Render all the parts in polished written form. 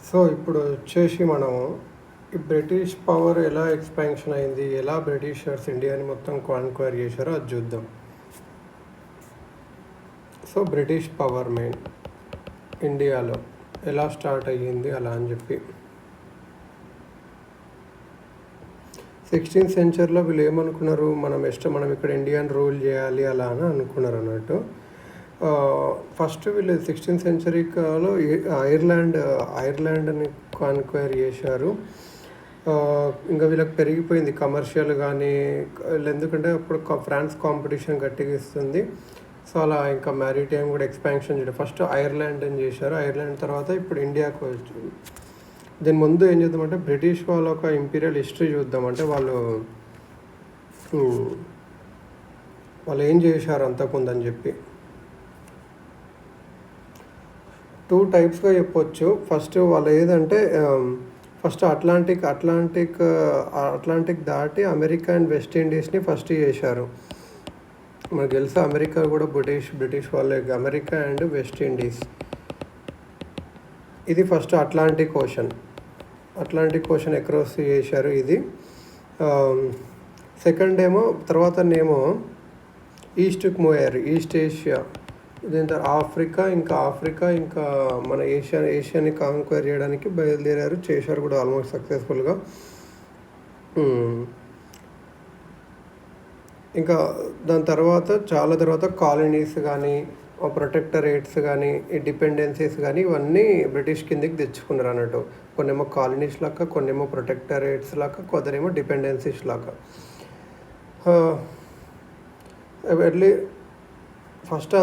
So ఇప్పుడు వచ్చేసి మనము ఈ బ్రిటిష్ పవర్ ఎలా ఎక్స్పాన్షన్ అయింది, ఎలా బ్రిటిషర్స్ ఇండియాని మొత్తం కాన్క్వైర్ చేశారో అది చూద్దాం. సో బ్రిటిష్ పవర్ మెయిన్ ఇండియాలో ఎలా స్టార్ట్ అయ్యింది అలా అని చెప్పి 16th సెంచరీలో వీళ్ళు ఏమనుకున్నారు, మనం ఇక్కడ ఇండియాని రూల్ చేయాలి అలా అని అనుకున్నారు అన్నట్టు. ఫస్ట్ వీళ్ళు 16th సెంచరీలో ఐర్లాండ్ని కాన్క్వైర్ చేశారు. ఇంకా వీళ్ళకి పెరిగిపోయింది కమర్షియల్ కానీ, ఎందుకంటే అప్పుడు ఫ్రాన్స్ కాంపిటీషన్ గట్టిగా ఇస్తుంది. సో అలా ఇంకా మ్యారిటైమ్ కూడా ఎక్స్పాన్షన్ చేయడం ఫస్ట్ ఐర్లాండ్ అని చేశారు. ఐర్లాండ్ తర్వాత ఇప్పుడు ఇండియాకు వచ్చింది. దీని ముందు ఏం చేద్దామంటే బ్రిటిష్ వాళ్ళ ఒక ఇంపీరియల్ హిస్టరీ చూద్దామంటే వాళ్ళు ఏం చేశారు అంతకుముందు అని చెప్పి 2 టైప్స్గా చెప్పొచ్చు. ఫస్ట్ వాళ్ళు ఏదంటే ఫస్ట్ అట్లాంటిక్ దాటి అమెరికా అండ్ వెస్ట్ ఇండీస్ని ఫస్ట్ చేశారు. మనకు తెలుసు అమెరికా కూడా బ్రిటిష్ వాళ్ళే. అమెరికా అండ్ వెస్ట్ ఇండీస్ ఇది ఫస్ట్ అట్లాంటిక్ ఓషన్ అక్రాస్ చేశారు ఇది. సెకండ్ తర్వాతనేమో ఈస్ట్కి మూవ్ అయ్యారు, ఈస్ట్ ఏషియా. దీని తర్వాత ఆఫ్రికా ఇంకా మన ఏషియాని కాంక్వైర్ చేయడానికి బయలుదేరారు, చేశారు కూడా ఆల్మోస్ట్ సక్సెస్ఫుల్గా. ఇంకా దాని తర్వాత కాలనీస్ కానీ, ప్రొటెక్టరేట్స్ కానీ, ఈ డిపెండెన్సీస్ కానీ ఇవన్నీ బ్రిటిష్ కిందకి తెచ్చుకున్నారు అన్నట్టు. కొన్నేమో కాలనీస్ లాగా, కొన్నేమో ప్రొటెక్టరేట్స్ లాగా, కొందరేమో డిపెండెన్సీస్ లాగా. వెళ్ళి ఫస్ట్ ఏ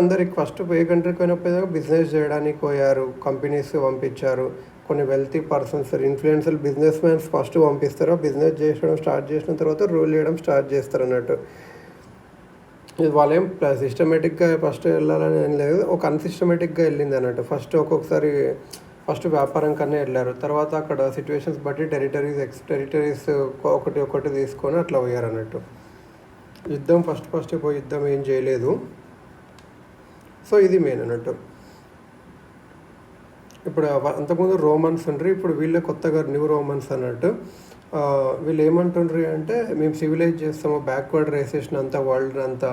కంట్రీకి పోయినప్పుడు బిజినెస్ చేయడానికి పోయారు, కంపెనీస్ పంపించారు. కొన్ని wealthy persons, influential business mans first పంపిస్తారు. బిజినెస్ స్టార్ట్ చేసిన తర్వాత రూల్ చేయడం స్టార్ట్ చేస్తారు అన్నట్టు. ఇది వాళ్ళేం సిస్టమేటిక్గా ఫస్ట్ వెళ్ళాలని ఏం లేదు, ఒక అన్సిస్టమేటిక్గా వెళ్ళింది అన్నట్టు. ఫస్ట్ వ్యాపారం కన్నా వెళ్ళారు, తర్వాత అక్కడ సిచ్యువేషన్స్ బట్టి టెరిటరీస్ ఒకటి తీసుకొని అట్లా పోయారు అన్నట్టు. ఫస్ట్ పోయి యుద్ధం ఏం చేయలేదు. సో ఇది మెయిన్ అన్నట్టు. ఇప్పుడు అంతకుముందు రోమన్స్ ఉండ్రి, ఇప్పుడు వీళ్ళే కొత్తగా న్యూ రోమన్స్ అన్నట్టు. వీళ్ళు ఏమంటుండ్రి అంటే మేము సివిలైజ్ చేస్తాము బ్యాక్వర్డ్ రేసేషన్ అంతా వరల్డ్ అంతా.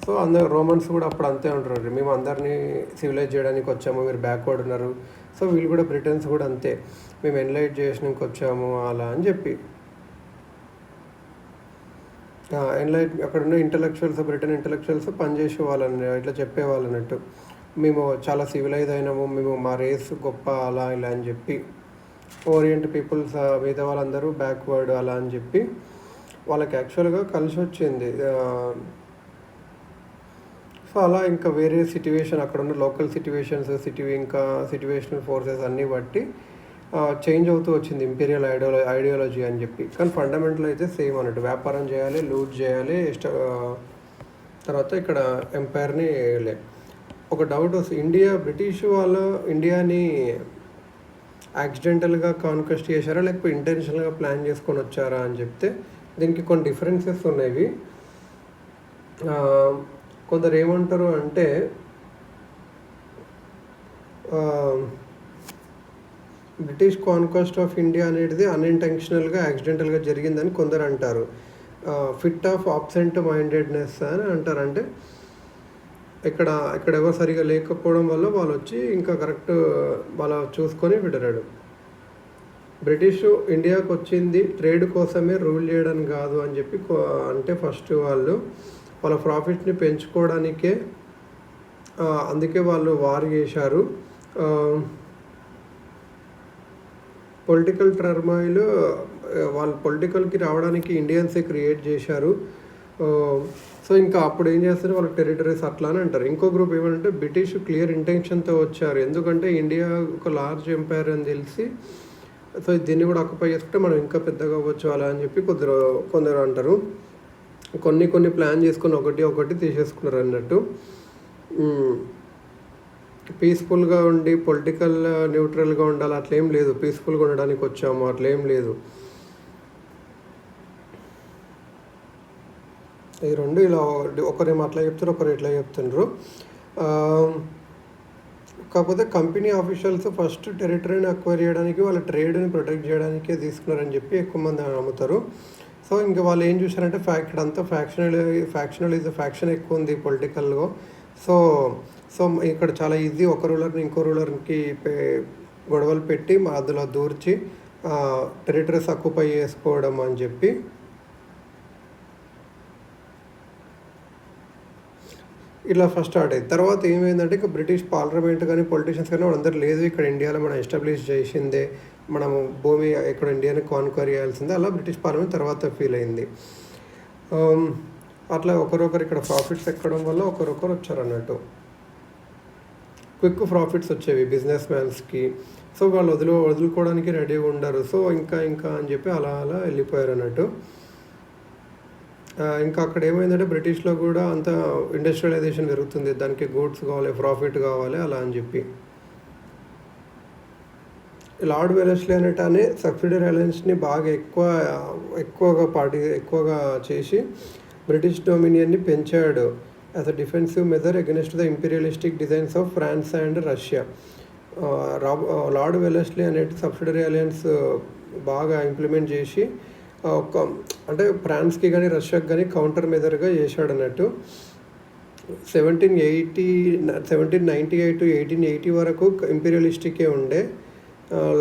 సో రోమన్స్ కూడా అప్పుడు అంతే ఉంటారు, మేము అందరినీ సివిలైజ్ చేయడానికి వచ్చాము, మీరు బ్యాక్వర్డ్ ఉన్నారు. సో వీళ్ళు కూడా బ్రిటన్స్ కూడా అంతే, మేము ఎన్లైట్ చేయడానికి వచ్చాము అలా అని చెప్పి. అక్కడ ఉన్న బ్రిటన్ ఇంటలెక్చువల్స్ పనిచేసే వాళ్ళని ఇట్లా చెప్పేవాళ్ళు అన్నట్టు, మేము చాలా సివిలైజ్ అయినాము, మేము మా రేస్ గొప్ప అలా ఇలా అని చెప్పి. ఓరియంట్ పీపుల్స్ మిగతా వాళ్ళందరూ బ్యాక్వర్డ్ అలా అని చెప్పి వాళ్ళకి యాక్చువల్గా కలిసి వచ్చింది. సో అలా ఇంకా వేరే సిట్యువేషన్, అక్కడ ఉన్న లోకల్ సిట్యువేషన్స్, ఇంకా సిట్యువేషనల్ ఫోర్సెస్ అన్నీ బట్టి చేంజ్ అవుతూ వచ్చింది ఇంపీరియల్ ఐడియాలజీ అని చెప్పి. కానీ ఫండమెంటల్ అయితే సేమ్ అన్నట్టు, వ్యాపారం చేయాలి, లూట్ చేయాలి, తర్వాత ఇక్కడ ఎంపైర్ని. ఒక డౌట్ వస్తుంది, బ్రిటిష్ వాళ్ళు ఇండియాని యాక్సిడెంటల్గా కాన్క్వెస్ట్ చేశారా లేకపోతే ఇంటెన్షనల్గా ప్లాన్ చేసుకొని వచ్చారా అని చెప్తే దీనికి కొన్ని డిఫరెన్సెస్ ఉన్నాయి. కొందరు ఏమంటారు అంటే బ్రిటిష్ కాన్క్వెస్ట్ ఆఫ్ ఇండియా అనేది అన్ఇంటెన్షనల్గా యాక్సిడెంటల్గా జరిగిందని కొందరు అంటారు. ఫిట్ ఆఫ్ ఆబ్సెంట్ మైండెడ్నెస్ అని అంటారు. అంటే ఇక్కడ ఎవరు సరిగా లేకపోవడం వల్ల వాళ్ళు వచ్చి ఇంకా కరెక్ట్ వాళ్ళ చూసుకొని విడరాడు. బ్రిటిష్ ఇండియాకు వచ్చింది ట్రేడ్ కోసమే, రూల్ చేయడానికి కాదు అని చెప్పి. అంటే ఫస్ట్ వాళ్ళ ప్రాఫిట్ని పెంచుకోవడానికే, అందుకే వాళ్ళు వార్ చేశారు. పొలిటికల్ టర్మాయిల్ వాళ్ళు పొలిటికల్కి రావడానికి ఇండియన్సే క్రియేట్ చేశారు. సో ఇంకా అప్పుడు ఏం చేస్తారు, వాళ్ళ టెరిటరీస్ అట్లా అని అంటారు. ఇంకో గ్రూప్ ఏమంటే బ్రిటిష్ క్లియర్ ఇంటెన్షన్తో వచ్చారు, ఎందుకంటే ఇండియా ఒక లార్జ్ ఎంపైర్ అని తెలిసి, సో దీన్ని కూడా ఆక్యుపై చేసుకుంటే మనం ఇంకా పెద్దగా అవ్వచ్చు అలా అని చెప్పి కొందరు అంటారు. కొన్ని ప్లాన్ చేసుకొని ఒకటి తీసేసుకున్నారు అన్నట్టు. పీస్ఫుల్గా ఉండి పొలిటికల్ న్యూట్రల్గా ఉండాలి అట్లేం లేదు, పీస్ఫుల్గా ఉండడానికి వచ్చాము అట్లేం లేదు. ఈ రెండు ఇలా ఒకరేమో అట్లా చెప్తారు, ఒకరు ఇట్లా చెప్తుండ్రు. కాకపోతే కంపెనీ ఆఫీషియల్స్ ఫస్ట్ టెరిటరీని అక్వైర్ చేయడానికి, వాళ్ళ ట్రేడ్ని ప్రొటెక్ట్ చేయడానికే తీసుకున్నారని చెప్పి ఎక్కువ మంది నమ్ముతారు. సో ఇంకా వాళ్ళు ఏం చూసారంటే ఇక్కడ అంతా ఫ్యాక్షన్ ఎక్కువ ఉంది పొలిటికల్గా. సో సో ఇక్కడ చాలా ఈజీ ఒక రూలర్ని ఇంకో రూలర్కి గొడవలు పెట్టి అందులో దూర్చి టెరిటరీస్ అక్యుపై చేసుకోవడం అని చెప్పి ఇలా ఫస్ట్ స్టార్ట్ అయింది. తర్వాత ఏమైందంటే ఇక బ్రిటిష్ పార్లమెంట్ కానీ పొలిటీషియన్స్ కానీ వాళ్ళందరూ లేదు, ఇక్కడ ఇండియాలో మనం ఎస్టాబ్లిష్ చేసిందే, మనము భూమి ఇక్కడ ఇండియాని కాన్క్వైర్ చేయాల్సిందే, అలా బ్రిటిష్ పార్లమెంట్ తర్వాత ఫీల్ అయింది. అట్లా ఒకరొకరు ఇక్కడ ప్రాఫిట్స్ ఎక్కడం వల్ల ఒకరొకరు వచ్చారు అన్నట్టు, క్విక్ ప్రాఫిట్స్ వచ్చేవి బిజినెస్ మ్యాన్స్కి. సో వాళ్ళు వదులుకోవడానికి రెడీగా ఉండరు. సో ఇంకా అని చెప్పి అలా వెళ్ళిపోయారు అన్నట్టు. ఇంకా అక్కడ ఏమైందంటే బ్రిటిష్లో కూడా అంత ఇండస్ట్రియలైజేషన్ జరుగుతుంది, దానికి గూడ్స్ కావాలి, ప్రాఫిట్ కావాలి, అలా అని చెప్పి లార్డ్ వెలెస్లీ అనే సబ్సిడరీ అలయన్స్ని బాగా ఎక్కువగా చేసి బ్రిటిష్ డొమినియన్ని పెంచాడు as a defensive measure against the imperialistic designs of France and Russia. Lord Wellesley అనేది సబ్సిడరీ అలయన్స్ బాగా ఇంప్లిమెంట్ చేసి అంటే ఫ్రాన్స్కి కానీ రష్యాకి కానీ కౌంటర్ మెజర్గా చేశాడు అన్నట్టు. 1798 to 1880 వరకు ఇంపీరియలిస్టికే ఉండే.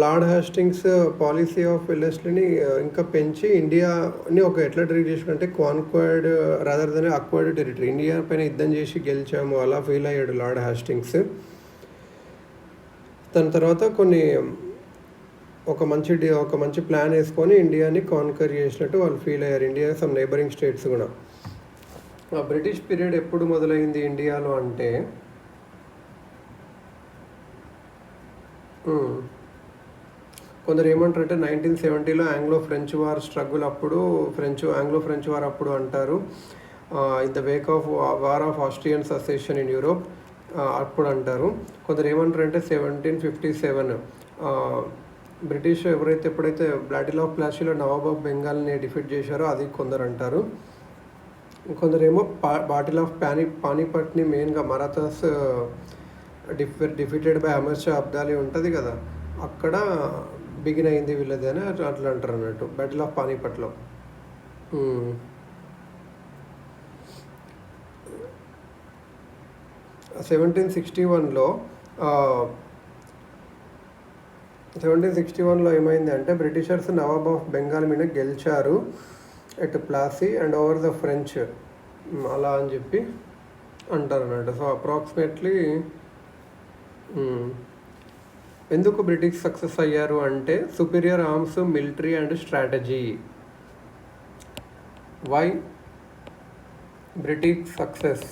లార్డ్ హాస్టింగ్స్ పాలసీ ఆఫ్ వెలెస్లీని ఇంకా పెంచి ఇండియాని ఎట్లా ట్రీట్ చేసాడంటే conquered rather than acquired territory, India పైన యుద్ధం చేసి గెలిచాము అలా ఫీల్ అయ్యాడు లార్డ్ హాస్టింగ్స్. దాని తర్వాత ఒక మంచి ప్లాన్ వేసుకొని ఇండియాని కాన్కర్ చేసినట్టు వాళ్ళు ఫీల్ అయ్యారు, ఇండియా సమ్ నైబరింగ్ స్టేట్స్ కూడా. బ్రిటిష్ పీరియడ్ ఎప్పుడు మొదలైంది ఇండియాలో అంటే కొందరు ఏమంటారంటే 1970లో ఆంగ్లో ఫ్రెంచ్ వార్ స్ట్రగుల్ అప్పుడు, ఆంగ్లో ఫ్రెంచ్ వార్ అప్పుడు అంటారు. In the wake of war of Austrian succession in Europe అప్పుడు అంటారు. కొందరు ఏమంటారంటే 1757 బ్రిటిష్ ఎప్పుడైతే బ్యాటిల్ ఆఫ్ ప్లాసీలో నవాబ్ ఆఫ్ బెంగాల్ని డిఫీట్ చేశారో అది కొందరు అంటారు. కొందరేమో బాటిల్ ఆఫ్ పానీపట్ని మెయిన్గా మరాఠాస్ డిఫీటెడ్ బై అమర్ షా అబ్దాలీ ఉంటుంది కదా, అక్కడ బిగిన్ అయింది వీళ్ళది అని అట్లా అంటారు అన్నట్టు, బ్యాటిల్ ఆఫ్ పానీపట్లో. 1761లో ఏమైంది అంటే బ్రిటిషర్స్ నవాబ్ ఆఫ్ బెంగాల్ మీద గెలిచారు at Plassey and over the French, అలా అని చెప్పి అంటారు అన్నట్టు. సో అప్రాక్సిమేట్లీ ఎందుకు బ్రిటిష్ సక్సెస్ అయ్యారు అంటే superior arms, military and strategy. Why British success?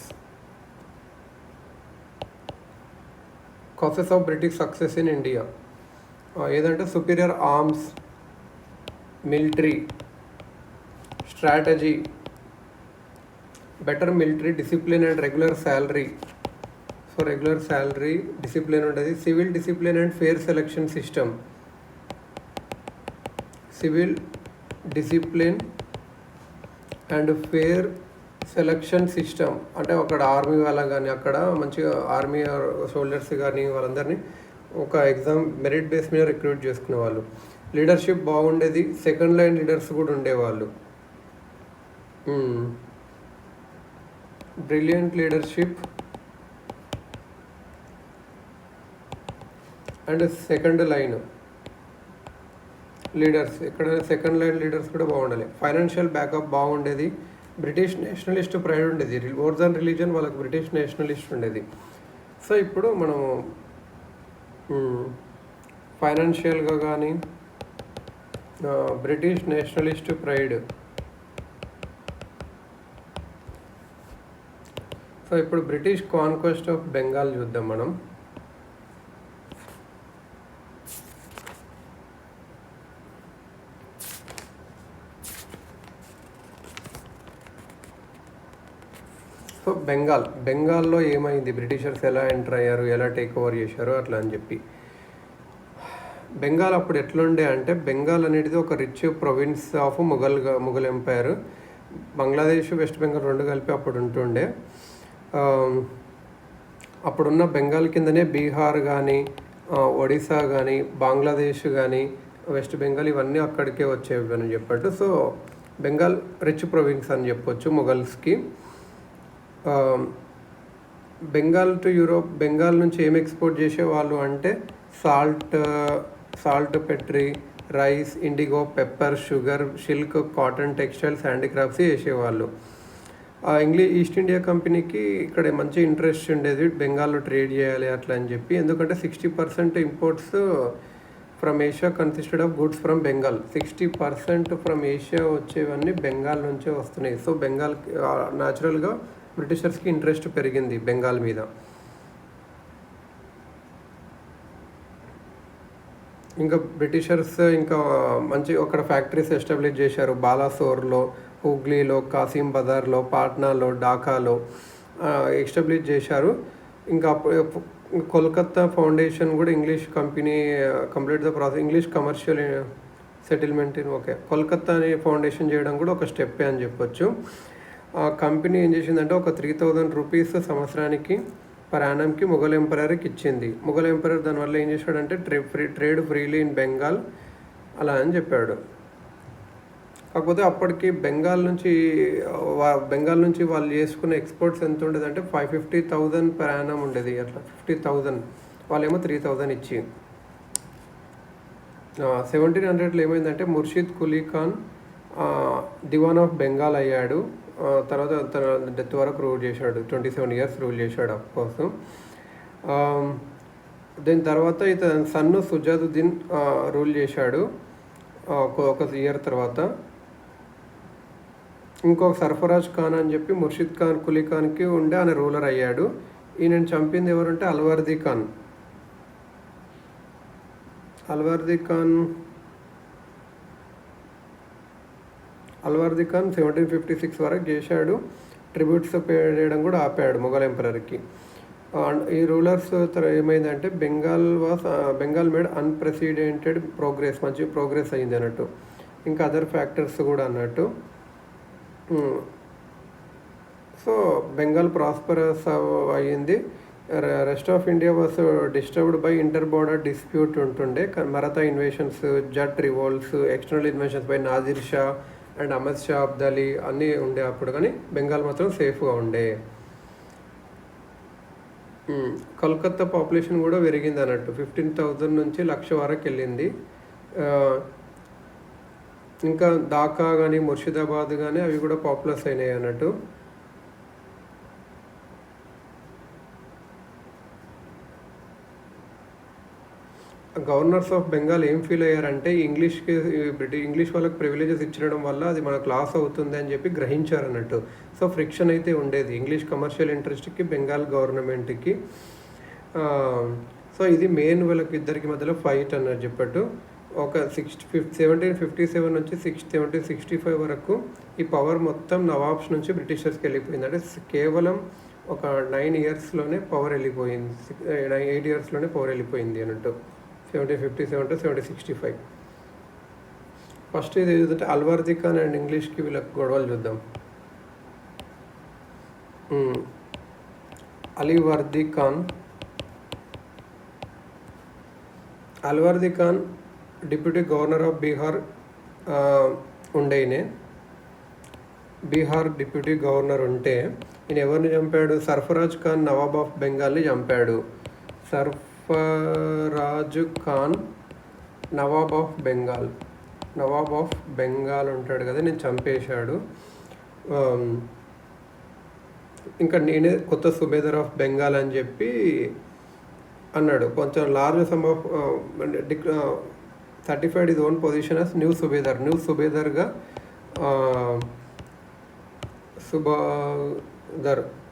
Causes of British success in India ఏదంటే superior arms, military, strategy, better military discipline and regular salary. So regular salary, discipline ఉంటుంది, civil discipline and fair selection system. Civil discipline and fair selection system అంటే అక్కడ army వాళ్ళ కానీ అక్కడ మంచిగా army soldiers కానీ వాళ్ళందరినీ ఒక ఎగ్జామ్ మెరిట్ బేస్ మీద రిక్రూట్ చేసుకునే వాళ్ళు. లీడర్షిప్ బాగుండేది, సెకండ్ లైన్ లీడర్స్ కూడా ఉండేవాళ్ళు. Brilliant leadership and second line leaders, ఇక్కడ సెకండ్ లైన్ లీడర్స్ కూడా బాగుండాలి. ఫైనాన్షియల్ బ్యాకప్ బాగుండేది, బ్రిటిష్ నేషనలిస్ట్ ప్రైడ్ ఉండేది, మోర్ దాన్ రిలీజన్ వాళ్ళకి బ్రిటిష్ నేషనలిస్ట్ ఉండేది. సో ఇప్పుడు మనము ఫైనాన్షియల్గా కానీ బ్రిటిష్ నేషనలిస్ట్ ప్రైడ్. సో ఇప్పుడు బ్రిటిష్ కాన్క్వెస్ట్ ఆఫ్ బెంగాల్ చూద్దాం మనం. సో బెంగాల్లో ఏమైంది, బ్రిటిషర్స్ ఎలా ఎంటర్ అయ్యారు, ఎలా టేక్ ఓవర్ చేశారు అట్లా అని చెప్పి. బెంగాల్ అప్పుడు ఎట్లుండే అంటే బెంగాల్ అనేది ఒక rich province of Mughal empire. Bangladesh, west Bengal రెండు కలిపి అప్పుడు ఉంటుండే. అప్పుడున్న బెంగాల్ కిందనే బీహార్ కానీ, ఒడిశా కానీ, బంగ్లాదేశ్ కానీ, వెస్ట్ బెంగాల్ ఇవన్నీ అక్కడికే వచ్చేవి అని చెప్పట్టు. సో బెంగాల్ రిచ్ ప్రొవిన్స్ అని చెప్పొచ్చు మొఘల్స్కి. బెంగాల్ టు యూరోప్, బెంగాల్ నుంచి ఏం ఎక్స్పోర్ట్ చేసేవాళ్ళు అంటే salt, Petri, rice, IndiGo, pepper, sugar, silk, cotton, textiles, handicrafts చేసేవాళ్ళు. ఈస్ట్ ఇండియా కంపెనీకి ఇక్కడ మంచి ఇంట్రెస్ట్ ఉండేది బెంగాల్లో ట్రేడ్ చేయాలి అట్లా అని చెప్పి. ఎందుకంటే 60% imports from Asia consisted of goods from Bengal. 60% from Asia వచ్చేవన్నీ బెంగాల్ నుంచే వస్తున్నాయి. సో బెంగాల్కి న్యాచురల్గా బ్రిటిషర్స్కి ఇంట్రెస్ట్ పెరిగింది బెంగాల్ మీద. ఇంకా బ్రిటిషర్స్ ఇంకా మంచి అక్కడ ఫ్యాక్టరీస్ ఎస్టాబ్లిష్ చేశారు. బాలాసోర్లో, హుగ్లీలో, కాసిం బజార్లో, పాట్నాలో, ఢాకాలో ఎస్టాబ్లిష్ చేశారు. ఇంకా కోల్కత్తా ఫౌండేషన్ కూడా English company complete the process English commercial settlement in Kolkata అనే ఫౌండేషన్ చేయడం కూడా ఒక స్టెప్పే అని చెప్పొచ్చు. ఆ కంపెనీ ఏం చేసిందంటే ఒక 3000 రూపీస్ సంవత్సరానికి పర్ యానంకి మొఘల్ ఎంపరర్కి ఇచ్చింది. మొఘల్ ఎంపరర్ దానివల్ల ఏం చేశాడంటే ట్రేడ్ ఫ్రీలీ ఇన్ బెంగాల్ అలా అని చెప్పాడు. కాకపోతే అప్పటికి బెంగాల్ నుంచి వాళ్ళు చేసుకున్న ఎక్స్పోర్ట్స్ ఎంత ఉండేది అంటే 550,000 పర్ యానం ఉండేది. అట్లా 50,000, వాళ్ళేమో 3,000 ఇచ్చి. 1700లో ఏమైందంటే ముర్షిద్ కులీ ఖాన్ దివాన్ ఆఫ్ బెంగాల్ అయ్యాడు. తర్వాత తన డెత్ వరకు రూల్ చేశాడు. 27 years రూల్ చేశాడు అఫ్కోర్స్. దీని తర్వాత ఇతని సన్ను సుజాదుద్దీన్ రూల్ చేశాడు ఒక ఇయర్ తర్వాత. ఇంకొక సర్ఫరాజ్ ఖాన్ అని చెప్పి ముర్షిద్ ఖాన్ కులీ ఖాన్కి ఉండే ఆయన రూలర్ అయ్యాడు. ఈయన చంపింది ఎవరంటే అల్వర్దీ ఖాన్ 1756 వరకు చేశాడు. ట్రిబ్యూట్స్ పే చేయడం కూడా ఆపాడు మొఘల్ ఎంపరర్కి. ఈ రూలర్స్ ఏమైందంటే బెంగాల్ మేడ్ అన్ప్రెసిడెంటెడ్ ప్రోగ్రెస్, మంచి ప్రోగ్రెస్ అయింది అన్నట్టు. ఇంకా అదర్ ఫ్యాక్టర్స్ కూడా అన్నట్టు. సో బెంగాల్ ప్రాస్పరస్ అయ్యింది. Rest of India was disturbed by inter border dispute ఉంటుండే. Maratha invasions, Jat revolts, external invasions by Nadir Shah and Ahmad Shah Abdali అన్నీ ఉండే అప్పుడు. కానీ బెంగాల్ మాత్రం సేఫ్గా ఉండే. కోల్కత్తా పాపులేషన్ కూడా పెరిగింది అన్నట్టు. 15,000 నుంచి 1,00,000 వరకు వెళ్ళింది. ఇంకా ఢాకా కానీ, ముర్షిదాబాద్ కానీ అవి కూడా పాపులర్స్ అయినాయి అన్నట్టు. గవర్నర్స్ ఆఫ్ బెంగాల్ ఏం ఫీల్ అయ్యారంటే ఇంగ్లీష్ వాళ్ళకి ప్రివిలేజెస్ ఇచ్చడం వల్ల అది మనకు లాస్ అవుతుంది అని చెప్పి గ్రహించారు అన్నట్టు. సో ఫ్రిక్షన్ అయితే ఉండేది ఇంగ్లీష్ కమర్షియల్ ఇంట్రెస్ట్కి బెంగాల్ గవర్నమెంట్కి. సో ఇది మెయిన్ వీళ్ళకి ఇద్దరికి మధ్యలో ఫైట్ అన్నట్టు చెప్పట్టు. ఒక 1757 నుంచి 1765 వరకు ఈ పవర్ మొత్తం నవాబ్స్ నుంచి బ్రిటిషర్స్కి వెళ్ళిపోయింది. అంటే కేవలం ఒక 9 yearsలోనే పవర్ వెళ్ళిపోయింది. 8 yearsలోనే పవర్ వెళ్ళిపోయింది అన్నట్టు. 1757 to 1765. ఫస్ట్ ఇది ఏదంటే అల్వర్దీ ఖాన్ అండ్ ఇంగ్లీష్కి వీళ్ళకి గొడవలు చూద్దాం. Alivardi Khan deputy governor of Bihar ఉండే. బీహార్ డిప్యూటీ గవర్నర్ ఉంటే ఈయన ఎవరిని చంపాడు? సర్ఫరాజ్ ఖాన్ నవాబ్ ఆఫ్ బెంగాల్ని చంపాడు. సర్ఫరాజ్ ఖాన్ నవాబ్ ఆఫ్ బెంగాల్ ఉంటాడు కదా, నేను చంపేశాడు. ఇంకా నేనే కొత్త సుబేదర్ ఆఫ్ బెంగాల్ అని చెప్పి అన్నాడు. కొంచెం large sum of certified his own position as new సుబేదర్గా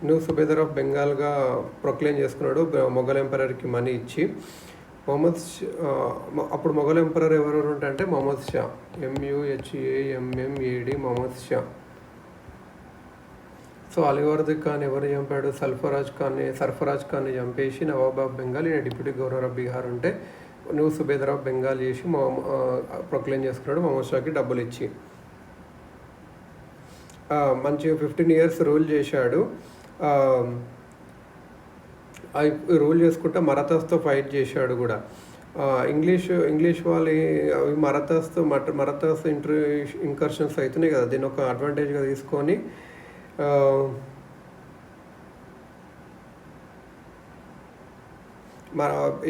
న్యూ సుబేదర్ ఆఫ్ బెంగాల్గా ప్రొక్లెయిమ్ చేసుకున్నాడు మొఘల్ ఎంపరర్కి మనీ ఇచ్చి. అప్పుడు మొఘల్ ఎంపరర్ ఎవరెవరు అంటే మొహమ్మద్ షా, MUHAMMAD మొహమ్మద్ షా. సో అలీవర్దీ ఖాన్ ఎవరు చంపాడు? సర్ఫరాజ్ ఖాన్ని చంపేసి నవాబ్ ఆఫ్ బెంగాల్, ఈయన డిప్యూటీ గవర్నర్ ఆఫ్ బీహార్ ఉంటే న్యూ సుబేదర్ ఆఫ్ బెంగాల్ చేసి ప్రొక్లెయిమ్ చేసుకున్నాడు మొహమ్మద్ షాకి డబ్బులు ఇచ్చి. మంచిగా 15 years రూల్ చేశాడు. రూల్ చేసుకుంటా మరాఠాస్తో ఫైట్ చేశాడు కూడా. ఇంగ్లీష్ వాళ్ళు మరాఠాస్ ఇన్కర్షన్స్ అవుతున్నాయి కదా, దీన్ని ఒక అడ్వాంటేజ్గా తీసుకొని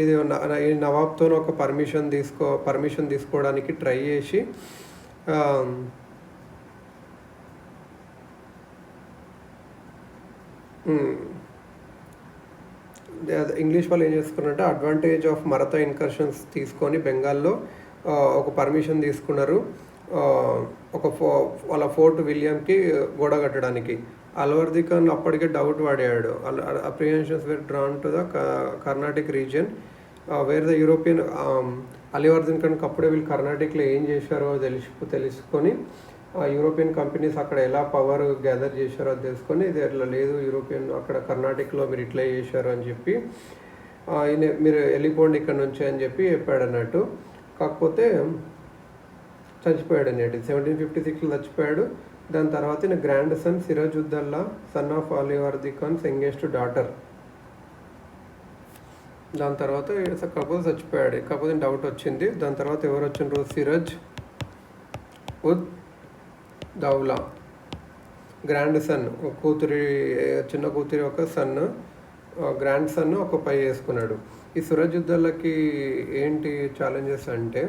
ఇది ఈ నవాబ్తో ఒక పర్మిషన్ తీసుకోవడానికి ట్రై చేసి ఇంగ్లీష్ వాళ్ళు ఏం చేసుకున్నారంటే అడ్వాంటేజ్ ఆఫ్ మరాఠా ఇన్కర్షన్స్ తీసుకొని బెంగాల్లో ఒక పర్మిషన్ తీసుకున్నారు వాళ్ళ ఫోర్ట్ విలియంకి గోడ కట్టడానికి. అల్వర్ది ఖాన్ అప్పటికే డౌట్ పడాడు. Apprehensions were drawn to the Carnatic region where the European Alivardi ఖాన్కి అప్పుడే వీళ్ళు కర్ణాటకలో ఏం చేశారో తెలుసుకొని యూరోపియన్ కంపెనీస్ అక్కడ ఎలా పవర్ గ్యాదర్ చేశారో అది తెలుసుకొని ఇది అట్లా లేదు యూరోపియన్ అక్కడ కర్ణాటకలో మీరు ఇట్లా చేశారు అని చెప్పి మీరు వెళ్ళిపోండి ఇక్కడ నుంచి అని చెప్పి చెప్పాడు అన్నట్టు. కాకపోతే చచ్చిపోయాడు అన్నట్టు. 1756లో చచ్చిపోయాడు. దాని తర్వాత ఈయన grandson Siraj ud Daulah son of Alivardi Khan's youngest daughter. దాని తర్వాత కాకపోతే చచ్చిపోయాడు. కాకపోతే డౌట్ వచ్చింది. దాని తర్వాత ఎవరు వచ్చిండ్రు? సిరాజ్ ఉద్ దౌలా గ్రాండ్ సన్, చిన్న కూతురి ఒక సన్, గ్రాండ్ సన్ ఒక పై చేసుకున్నాడు. ఈ సిరాజుద్దౌలాకి ఏంటి ఛాలెంజెస్ అంటే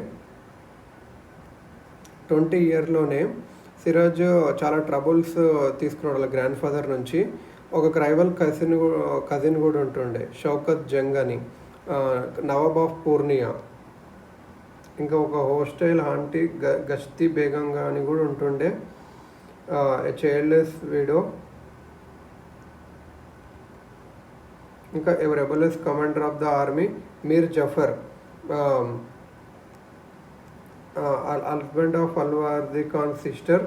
20 ఇయర్లోనే సిరాజ్ చాలా ట్రబుల్స్ తీసుకున్నాడు వాళ్ళ గ్రాండ్ ఫాదర్ నుంచి. ఒక రైవల్ కజిన్ కూడా ఉంటుండే, షౌకత్ జంగ్ అని, నవాబ్ ఆఫ్ పూర్నియా. ఇంకా ఒక హోస్టైల్ ఆంటీ గస్తీ బేగంగా అని కూడా ఉంటుండే, చైల్డ్లెస్ విడో. ఇంకా rebellious commander of the army Mir Jafar, husband of Alivardi Khan sister,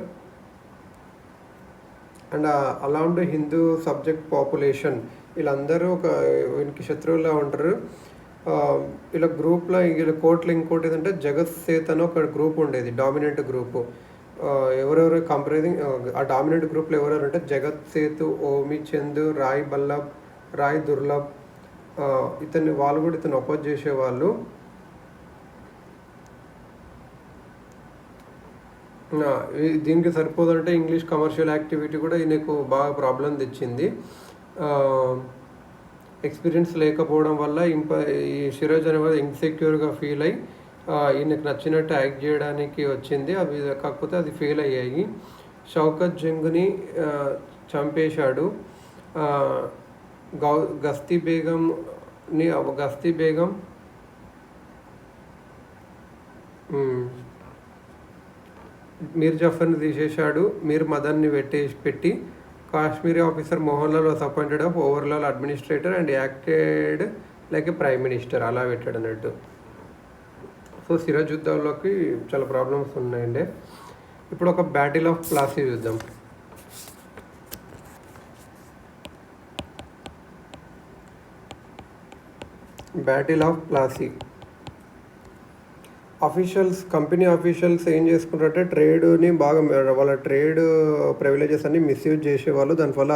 and అలాంటి హిందూ సబ్జెక్ట్ పాపులేషన్. వీళ్ళందరూ వీనికి శత్రువులా ఉంటారు. వీళ్ళ గ్రూప్లో వీళ్ళ కోర్టులో ఇంకోటి ఏంటంటే జగత్ సేత్ అని ఒక గ్రూప్ ఉండేది, డామినెంట్ గ్రూపు. ఎవరెవరు కంప్రైజింగ్ ఆ డామినెంట్ గ్రూప్లో ఎవరెవరు అంటే జగత్ సేతు, ఓమి చంద్, రాయ్ బల్లభ్, రాయ్ దుర్లభ్, వాళ్ళు కూడా ఇతను అపోజ్ చేసేవాళ్ళు. దీనికి సరిపోదంటే ఇంగ్లీష్ కమర్షియల్ యాక్టివిటీ కూడా ఈయనకు బాగా ప్రాబ్లం తెచ్చింది. ఎక్స్పీరియన్స్ లేకపోవడం వల్ల ఈ సిరాజ్ అనేవాడు ఇన్సెక్యూర్గా ఫీల్ అయ్యి ఈయనకు నచ్చినట్టు యాక్ట్ చేయడానికి వచ్చింది. అవి కాకపోతే అది ఫెయిల్ అయ్యాయి. షౌకత్ జంగ్ని చంపేశాడు. గస్తీ బేగం మీర్ జఫర్ని తీసేశాడు. మీర్ మదన్ని పెట్టి Kashmiri officer Mohanlal was appointed of overall administrator and acted like A prime minister, అలా పెట్టాడు అన్నట్టు. సో సిరాజుద్దౌలాకి చాలా ప్రాబ్లమ్స్ ఉన్నాయండి. ఇప్పుడు ఒక బ్యాటిల్ ఆఫ్ ప్లాసీ చూద్దాం. Battle of Plassey. Company officials ఏం చేసుకుంటారంటే ట్రేడ్ని బాగా వాళ్ళ ట్రేడ్ ప్రివిలేజెస్ అన్ని మిస్యూజ్ చేసేవాళ్ళు. దానివల్ల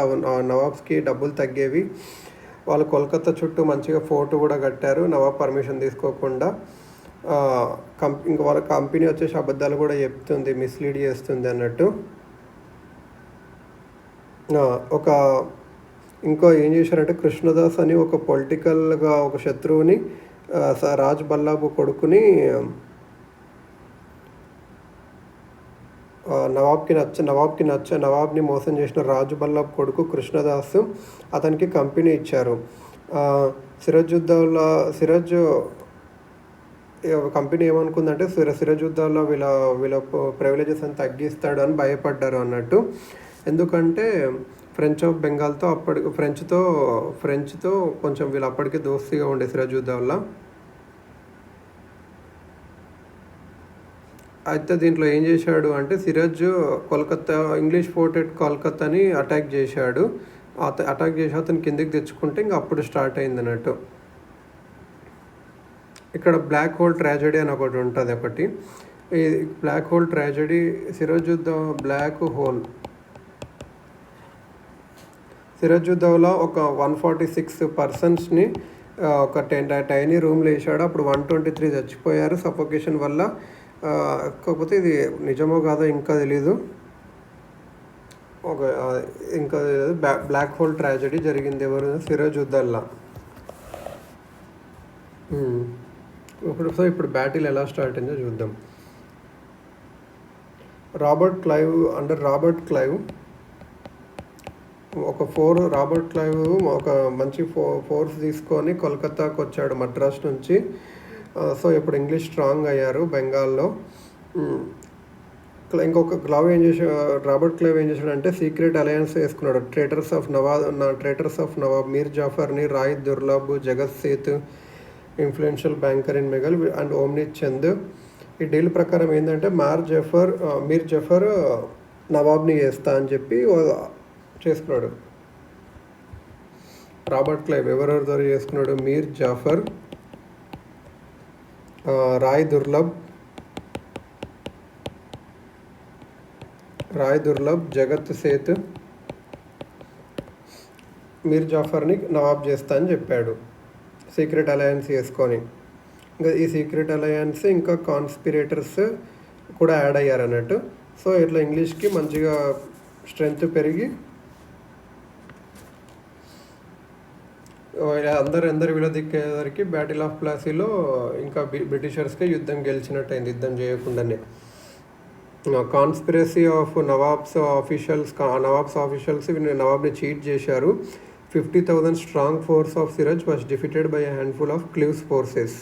నవాబ్స్కి డబ్బులు తగ్గేవి. వాళ్ళు కోల్కతా చుట్టూ మంచిగా ఫోర్ట్ కూడా కట్టారు నవాబ్ పర్మిషన్ తీసుకోకుండా. ఇంకా వాళ్ళ కంపెనీ వచ్చేసి అబద్ధాలు కూడా చెప్తుంది, మిస్లీడ్ చేస్తుంది అన్నట్టు. ఇంకో ఏం చేశారంటే కృష్ణదాస్ అని ఒక పొలిటికల్గా ఒక శత్రువుని, రాజ్ బల్లభ్ కొడుకుని, నవాబ్ని మోసం చేసిన రాజు బల్లభ్ కొడుకు కృష్ణదాస్ అతనికి కంపెనీ ఇచ్చారు. సిరాజ్ కంపెనీ ఏమనుకుందంటే సిరాజుద్దౌలా వీళ్ళ ప్రివిలేజెస్ అని తగ్గిస్తాడు అని భయపడ్డారు అన్నట్టు. ఎందుకంటే ఫ్రెంచ్ ఆఫ్ బెంగాల్తో ఫ్రెంచ్తో కొంచెం వీళ్ళు అప్పటికే దోస్తీగా ఉండే సిరాజుద్దౌలా. అయితే దీంట్లో ఏం చేశాడు అంటే Siraj Kolkata English fort at కోల్కతాని అటాక్ చేసి అతను కిందికి తెచ్చుకుంటే ఇంకా అప్పుడు స్టార్ట్ అయింది అన్నట్టు. ఇక్కడ బ్లాక్ హోల్ ట్రాజెడీ అని ఒకటి ఉంటుంది. ఈ బ్లాక్ హోల్ ట్రాజెడీ సిరాజుద్దౌలా ఒక 146 పర్సన్స్ని ఒక టైనీ రూమ్లో వేసాడు. అప్పుడు 123 చచ్చిపోయారు సఫోకేషన్ వల్ల. కాకపోతే ఇది నిజమో కాదో ఇంకా తెలీదు. ఒక ఇంకా బ్లాక్ హోల్ ట్రాజడీ జరిగింది. ఎవరు? సిరాజుద్దౌలా. ఇప్పుడు బ్యాటిల్ ఎలా స్టార్ట్ అయిందో చూద్దాం. రాబర్ట్ క్లైవ్ ఒక మంచి ఫోర్స్ తీసుకొని కోల్కతాకు వచ్చాడు మద్రాస్ నుంచి. సో ఇప్పుడు ఇంగ్లీష్ స్ట్రాంగ్ అయ్యారు బెంగాల్లో. ఇంకొక రాబర్ట్ క్లైవ్ ఏం చేశాడంటే సీక్రెట్ అలయన్స్ వేసుకున్నాడు. ట్రేటర్స్ ఆఫ్ నవాబ్ మీర్ జాఫర్ని, Rai Durlabh, Jagat Seth, influential banker in Mughal and Omnith Chand. ఈ డీల్ ప్రకారం ఏంటంటే మీర్ జఫర్ నవాబ్ని చేస్తా అని చెప్పి చేసుకున్నాడు. రాబర్ట్ క్లైవ్ ఎవరెవరితో చేసుకున్నాడు? మీర్ జాఫర్, రాయ్ దుర్లభ్, జగత్ సేత్, మీర్ జాఫర్ని నవాబ్ చేస్తా అని చెప్పాడు సీక్రెట్ అలయన్స్ చేసుకొని. ఇంకా ఈ సీక్రెట్ అలయన్స్ ఇంకా కాన్స్పిరేటర్స్ కూడా యాడ్ అయ్యారు అన్నట్టు. సో ఇట్లా ఇంగ్లీష్కి మంచిగా స్ట్రెంగ్త్ పెరిగి అందరు విడదిక్కేసరికి బ్యాటిల్ ఆఫ్ ప్లాసీలో ఇంకా బ్రిటిషర్స్కి యుద్ధం గెలిచినట్టయింది, యుద్ధం చేయకుండానే. కాన్స్పిరసీ ఆఫ్ నవాబ్స్ ఆఫీషియల్స్ నవాబ్ని చీట్ చేశారు. 50,000 strong force of Siraj was defeated by a handful of Clive's forces.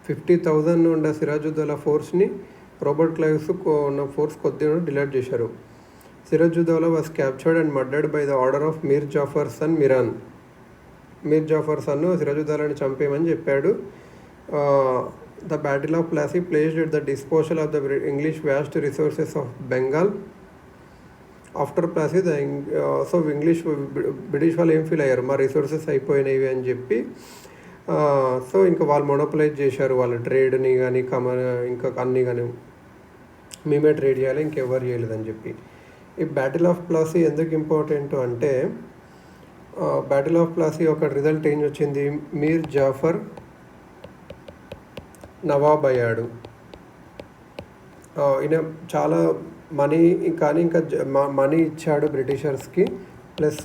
50,000 ఉన్న సిరాజుద్దౌలా ఫోర్స్ని రాబర్ట్ క్లైవ్స్ ఉన్న ఫోర్స్ కొద్దిగా డిలీట్ చేశారు. Siraj ud Daulah was captured and murdered by the order of Mir Jafar son Miran. Mir Jafar సన్ను సిరాజుద్దౌలాని చంపేయమని చెప్పాడు. The battle of Plassey placed at the disposal of the English vast resources of Bengal. After Plassey so British వాళ్ళు ఏం ఫీల్ అయ్యారు, మా రిసోర్సెస్ అయిపోయినవి అని చెప్పి. సో ఇంకా వాళ్ళు మొనోపలైజ్ చేశారు వాళ్ళ ట్రేడ్ని కానీ ఇంకా అన్నీ కానీ. మేమే ట్రేడ్ చేయాలి, ఇంకెవరు చేయలేదని చెప్పి. ఈ బ్యాటిల్ ఆఫ్ ప్లాసీ ఎందుకు ఇంపార్టెంట్ అంటే బ్యాటిల్ ఆఫ్ ప్లాసీ ఒక రిజల్ట్ ఏం వచ్చింది, మీర్ జాఫర్ నవాబ్ అయ్యాడు. ఈయన చాలా మనీ ఇంకా మనీ ఇచ్చాడు బ్రిటిషర్స్కి. Plus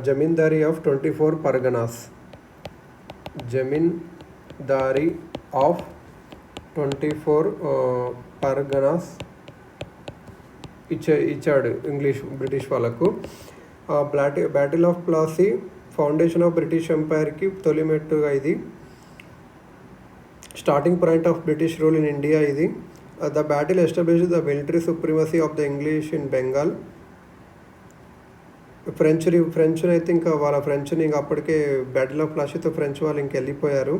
zamindari of 24 Parganas. Zamindari of 24 Parganas ఇచ్చాడు బ్రిటిష్ వాళ్ళకు. Battle of Plassey foundation of British ఎంపైర్కి తొలిమెట్టుగా ఇది. Starting point of British rule in India ఇది. The battle established the military supremacy of the English in Bengal. French అయితే ఇంకా వాళ్ళ ఫ్రెంచ్ని ఇంకా అప్పటికే బ్యాటిల్ ఆఫ్ ప్లాసీతో ఫ్రెంచ్ వాళ్ళు ఇంక వెళ్ళిపోయారు.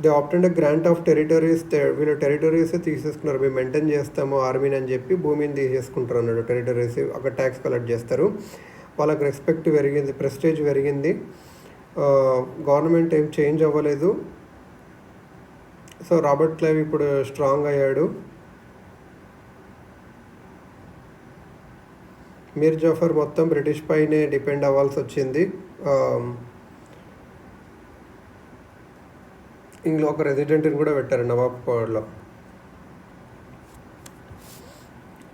They opted grant of territories. వీళ్ళు టెరిటరీస్ తీసేసుకున్నారు, మేము మెయింటైన్ చేస్తాము ఆర్మీని అని చెప్పి భూమిని తీసేసుకుంటారు అన్నాడు. టెరిటరీస్ అక్కడ ట్యాక్స్ కలెక్ట్ చేస్తారు. వాళ్ళకి రెస్పెక్ట్ పెరిగింది, ప్రెస్టేజ్ పెరిగింది. గవర్నమెంట్ ఏం చేంజ్ అవ్వలేదు. సో రాబర్ట్ క్లైవ్ ఇప్పుడు స్ట్రాంగ్ అయ్యాడు. మీర్ జాఫర్ మొత్తం బ్రిటిష్ పైనే డిపెండ్ అవ్వాల్సి వచ్చింది. ఇందులో ఒక రెసిడెంట్ని కూడా పెట్టారు నవాబ్లో.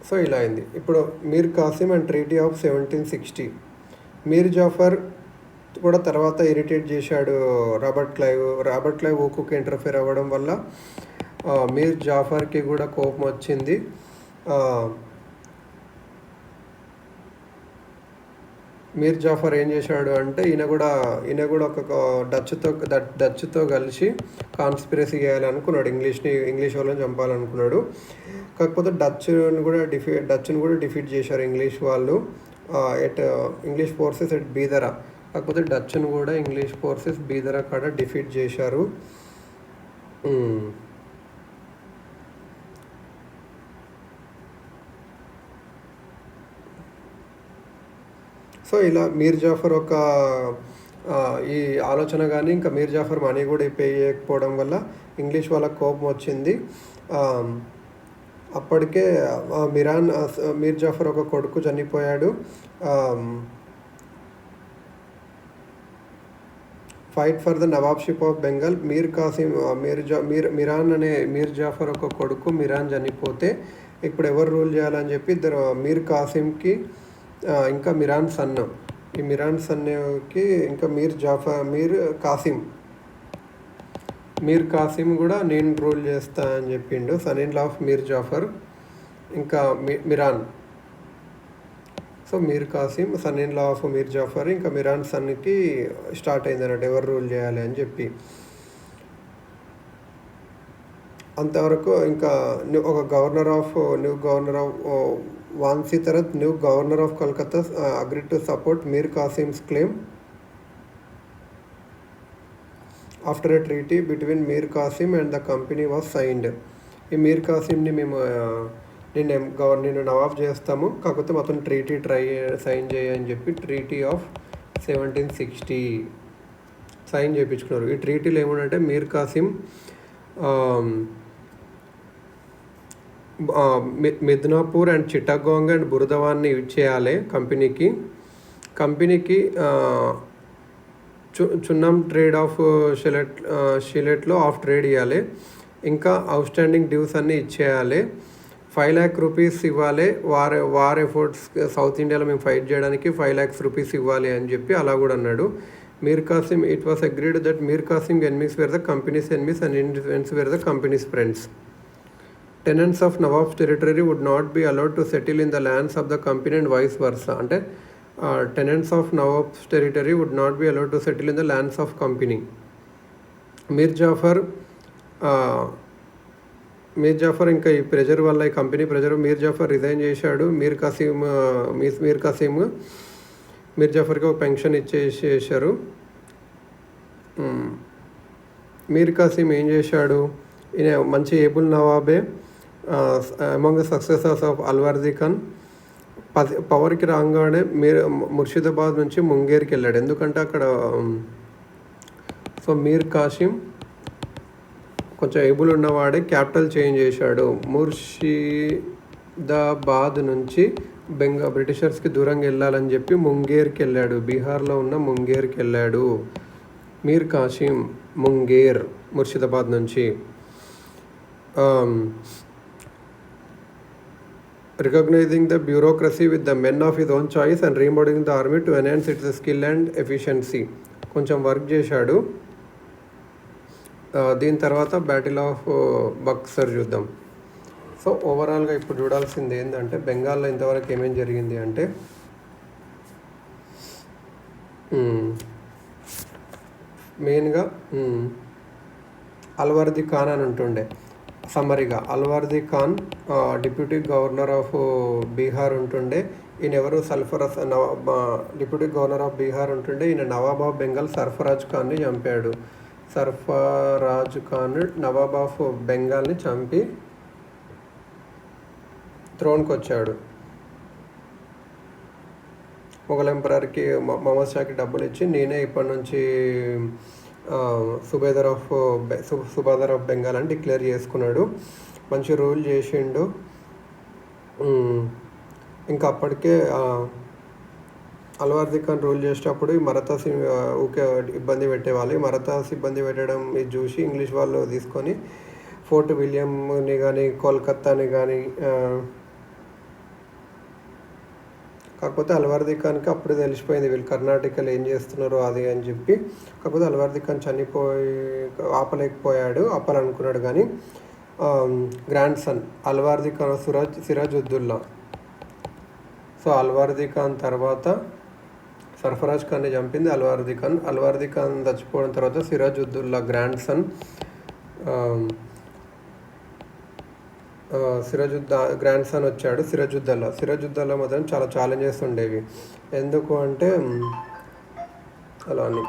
సో ఇలా అయింది. ఇప్పుడు మీర్ కాసిం అండ్ ట్రీటీ ఆఫ్ 1760. మీర్ జాఫర్ కూడా తర్వాత ఇరిటేట్ చేశాడు రాబర్ట్ క్లైవ్ ఊకుకి ఇంటర్ఫేర్ అవ్వడం వల్ల మీర్ జాఫర్కి కూడా కోపం వచ్చింది. మీర్ జాఫర్ ఏం చేశాడు అంటే ఈయన కూడా ఒక డచ్తో కలిసి కాన్స్పిరసీ చేయాలనుకున్నాడు. ఇంగ్లీష్ వాళ్ళని చంపాలనుకున్నాడు. కాకపోతే డచ్ని కూడా డిఫీట్ చేశారు ఇంగ్లీష్ వాళ్ళు ఇంగ్లీష్ ఫోర్సెస్ ఎట్ బీదరా. కాకపోతే డచ్ను కూడా ఇంగ్లీష్ ఫోర్సెస్ బీదరా కాడ డిఫీట్ చేశారు. సో ఇలా మీర్ జాఫర్ ఈ ఆలోచన కానీ ఇంకా మీర్ జాఫర్ మనీ కూడా పే చేయకపోవడం వల్ల ఇంగ్లీష్ వాళ్ళకి కోపం వచ్చింది. అప్పటికే మీర్ జాఫర్ ఒక కొడుకు చనిపోయాడు. Fight for the nawabship of Bengal. Mir Qasim Miran అనే మీర్ జాఫర్ ఒక కొడుకు మిరాన్ చనిపోతే ఇప్పుడు ఎవరు రూల్ చేయాలని చెప్పి ఇద్దరు మీర్ కాసింకి ఇంకా మిరాన్ సన్, ఈ మిరాన్ సన్కి ఇంకా మీర్ కాసిం కూడా నేను రూల్ చేస్తా అని చెప్పిండు. Son in law of Mir Jafar ఇంకా Miran. So Mir Qasim son in law of Mir Jafar ఇంకా మిరాన్ సన్కి స్టార్ట్ అయింది అన్నట్టు ఎవరు రూల్ చేయాలి అని చెప్పి. అంతవరకు ఇంకా ఒక new governor of Vansittart new governor of Calcutta agreed to support Mir Qasim's claim after a treaty between Mir Qasim and the company was signed. ఈ మీర్ కాసిమ్ని మేము నేను నవాబ్ చేస్తాము, కాకపోతే మొత్తం ట్రీటీ సైన్ చేయని చెప్పి ట్రీటీ ఆఫ్ 1760 సైన్ చేయించుకున్నారు. ఈ ట్రీటీలో ఏమంటే మీర్ కాసిం మిద్నాపూర్ అండ్ చిట్టగాంగ్ అండ్ బురదవాన్ని ఇచ్చేయాలి కంపెనీకి చున్నం ట్రేడ్ ఆఫ్ షిలెట్లో ఆఫ్ ట్రేడ్ ఇవ్వాలి, ఇంకా అవుట్ స్టాండింగ్ డ్యూస్ అన్నీ ఇచ్చేయాలి, 5 lakh రూపీస్ ఇవ్వాలి. వార్ ఎఫర్ట్స్ సౌత్ ఇండియాలో మేము ఫైట్ చేయడానికి 5 lakhs రూపీస్ ఇవ్వాలి అని చెప్పి అలా కూడా అన్నాడు. Mir Qasim it was agreed that Mir Qasim enemies were the company's enemies and Indians were the company's friends. Tenants of Nawab's territory would not be allowed to settle in the lands of the company and vice versa. అంటే tenants of Nawab's territory would not be allowed to settle in the lands of company. మీర్ జాఫర్ ఇంకా ఈ pressure వల్ల, ఈ company pressure, మీర్ Jafar resign చేశాడు. మీర్ జాఫర్కి ఒక pension ఇచ్చేసారు. మీర్ కాసిం ఏం చేశాడు, ఈయన మంచి ఏబుల్ నవాబే. Among the successors of Alivardi Khan. పవర్కి రాగానే ముర్షిదాబాద్ నుంచి ముంగేర్కి వెళ్ళాడు, ఎందుకంటే అక్కడ సో మీర్ కాసిం కొంచెం ఏబుల్ ఉన్నవాడే క్యాపిటల్ చేంజ్ చేశాడు. ముర్షిదాబాద్ నుంచి బ్రిటిషర్స్కి దూరంగా వెళ్ళాలని చెప్పి ముంగేర్కి వెళ్ళాడు, బీహార్లో ఉన్న ముంగేర్కి వెళ్ళాడు మీర్ కాసిం. ముర్షిదాబాద్ నుంచి recognizing the bureaucracy with the men of his own choice and remodeling the army to enhance its skill and efficiency. కొంచెం వర్క్ చేశాడు. దీని తర్వాత బ్యాటిల్ ఆఫ్ బక్సర్ చూద్దాం. సో ఓవరాల్గా ఇప్పుడు చూడాల్సింది ఏంటంటే బెంగాల్లో ఇంతవరకు ఏమేం జరిగింది అంటే మెయిన్గా అల్వర్దీ ఖాన్ అని ఉంటుండే. సమ్మరీగా Alivardi Khan deputy governor of Bihar ఉంటుండే. ఈయన ఎవరు డిప్యూటీ గవర్నర్ ఆఫ్ బీహార్ ఉంటుండే. ఈయన నవాబ్ ఆఫ్ బెంగాల్ సర్ఫరాజ్ ఖాన్ని చంపాడు. సర్ఫరాజ్ ఖాన్ నవాబ్ ఆఫ్ బెంగాల్ని చంపి థ్రోన్కి వచ్చాడు. మొఘల్ ఎంపరర్కి మహమ్మద్ షాకి డబ్బులు ఇచ్చి నేనే ఇప్పటి నుంచి సుబేదార్ ఆఫ్ బెంగాల్ అని డిక్లేర్ చేసుకున్నాడు. మంచి రూల్ చేసిండు. ఇంకా అప్పటికే అల్వర్దీ ఖాన్ రూల్ చేసేటప్పుడు ఈ మరాఠాస్ ఊకే ఇబ్బంది పెట్టేవాళ్ళు. ఈ మరాఠాస్ ఇబ్బంది పెట్టడం ఇది చూసి ఇంగ్లీష్ వాళ్ళు తీసుకొని ఫోర్ట్ విలియంని కానీ కోల్కత్తాని కానీ, కాకపోతే అల్వర్దీ ఖాన్కి అప్పుడు తెలిసిపోయింది వీళ్ళు కర్ణాటకలో ఏం చేస్తున్నారో అది అని చెప్పి. కాకపోతే అల్వర్దీ ఖాన్ ఆపాలనుకున్నాడు కానీ grandson Alivardi Khan Siraj ud Daulah. So Alivardi Khan తర్వాత సర్ఫరాజ్ ఖాన్ని చంపింది అల్వర్దీ ఖాన్ చచ్చిపోవడం తర్వాత Siraj ud Daulah grandson grandson వచ్చాడు సిరాజుద్దౌలా మాత్రం చాలా ఛాలెంజెస్ ఉండేవి. ఎందుకు అంటే అలా అని